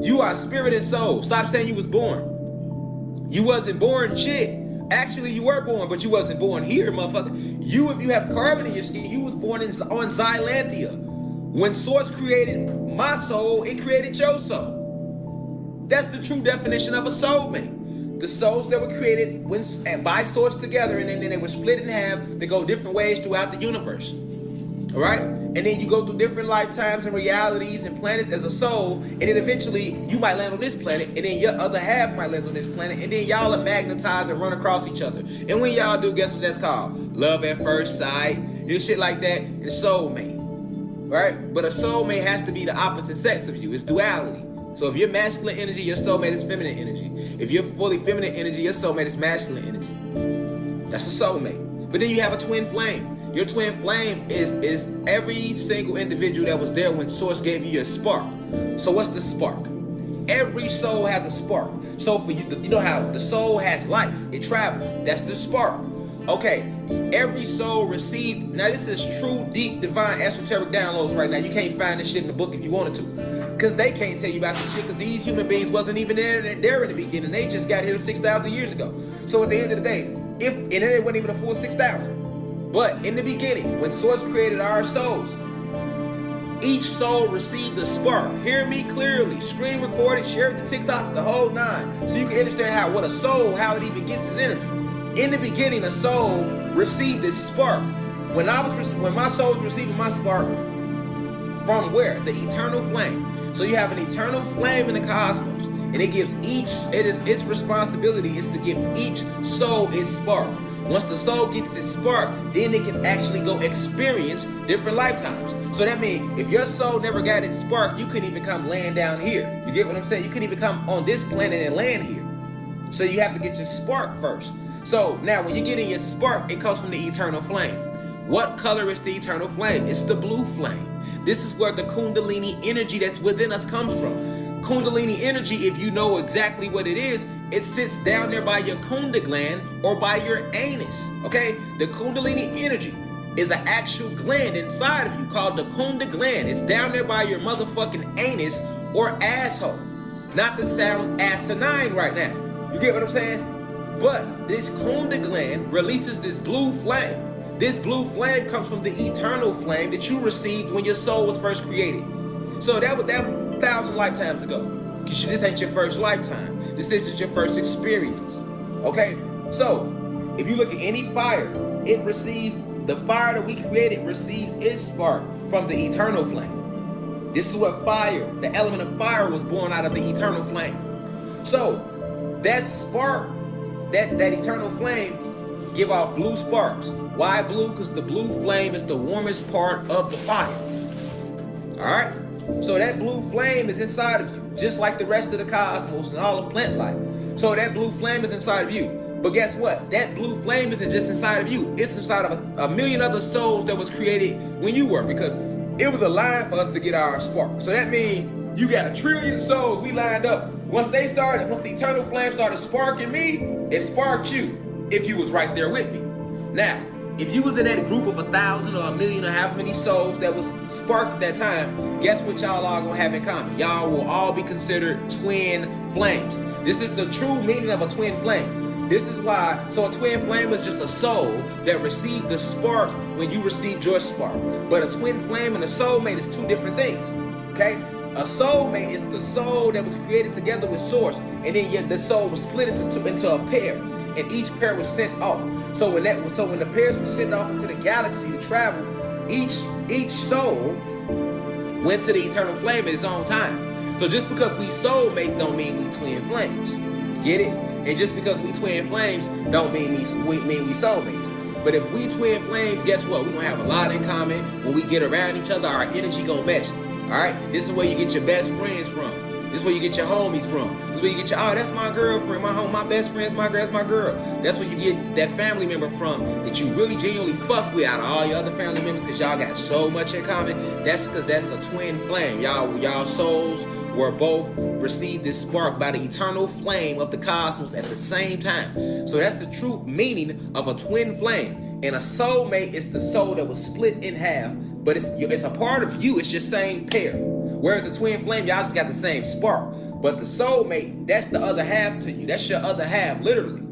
You are spirit and soul. Stop saying you was born. You wasn't born shit. Actually, you were born, but you wasn't born here, motherfucker. You, if you have carbon in your skin, you was born on Xylanthia. When Source created my soul, it created your soul. That's the true definition of a soulmate. The souls that were created by Source together, and then they were split in half. They go different ways throughout the universe. All right? And then you go through different lifetimes and realities and planets as a soul, and then eventually you might land on this planet, and then your other half might land on this planet, and then y'all are magnetized and run across each other. And when y'all do, guess what that's called? Love at first sight, and shit like that, and soulmate. Right? But a soulmate has to be the opposite sex of you. It's duality. So if you're masculine energy, your soulmate is feminine energy. If you're fully feminine energy, your soulmate is masculine energy. That's a soulmate. But then you have a twin flame. Your twin flame is every single individual that was there when Source gave you your spark. So what's the spark? Every soul has a spark. So for you, you know how the soul has life. It travels. That's the spark. Okay, every soul received. Now this is true, deep, divine, esoteric downloads right now. You can't find this shit in the book if you wanted to. Because they can't tell you about the shit, because these human beings wasn't even there in the beginning. They just got here 6,000 years ago. So at the end of the day, and it wasn't even a full 6,000. But in the beginning, when Source created our souls, each soul received a spark. Hear me clearly. Screen recorded, share it to TikTok, the whole nine. So you can understand how it even gets its energy. In the beginning, a soul received this spark. When my soul was receiving my spark, from where? The eternal flame. So you have an eternal flame in the cosmos, and its responsibility is to give each soul its spark. Once the soul gets its spark, then it can actually go experience different lifetimes. So that means if your soul never got its spark, you couldn't even come land down here. You get what I'm saying? You couldn't even come on this planet and land here. So you have to get your spark first. So now when you're getting your spark, it comes from the eternal flame. What color is the eternal flame? It's the blue flame. This is where the Kundalini energy that's within us comes from. Kundalini energy, if you know exactly what it is, it sits down there by your Kunda gland or by your anus, okay? The Kundalini energy is an actual gland inside of you called the Kunda gland. It's down there by your motherfucking anus or asshole. Not to sound asinine right now. You get what I'm saying? But this Kunda gland releases this blue flame. This blue flame comes from the eternal flame that you received when your soul was first created. So that was 1,000 lifetimes ago. Because this ain't your first lifetime. This is just your first experience. Okay? So, if you look at any fire, the fire that we created receives its spark from the eternal flame. This is what fire, the element of fire, was born out of the eternal flame. So, that spark, that eternal flame, give off blue sparks. Why blue? Because the blue flame is the warmest part of the fire. Alright? So that blue flame is inside of you, just like the rest of the cosmos and all of plant life. So that blue flame is inside of you. But guess what? That blue flame isn't just inside of you. It's inside of a million other souls that was created when you were, because it was a line for us to get our spark. So that means you got 1 trillion souls we lined up. Once the eternal flame started sparking me, it sparked you if you was right there with me. Now, if you was in that group of 1,000 or 1,000,000 or however many souls that was sparked at that time, guess what y'all all gonna have in common? Y'all will all be considered twin flames. This is the true meaning of a twin flame. This is why, so a twin flame is just a soul that received the spark when you received your spark. But a twin flame and a soulmate is two different things, okay? A soulmate is the soul that was created together with Source, and then the soul was split into a pair. And each pair was sent off. So when the pairs were sent off into the galaxy to travel, each soul went to the eternal flame at its own time. So just because we soulmates don't mean we twin flames. Get it? And just because we twin flames don't mean we soulmates. But if we twin flames, guess what? We're gonna have a lot in common. When we get around each other, our energy gonna mesh. Alright? This is where you get your best friends from. This is where you get your homies from. This is where you get that's my girlfriend, my best friend's my girl. That's where you get that family member from that you really genuinely fuck with out of all your other family members, because y'all got so much in common. That's because that's a twin flame. Y'all souls were both received this spark by the eternal flame of the cosmos at the same time. So that's the true meaning of a twin flame. And a soulmate is the soul that was split in half, but it's a part of you. It's your same pair. Whereas the twin flame, y'all just got the same spark. But the soulmate, that's the other half to you. That's your other half, literally.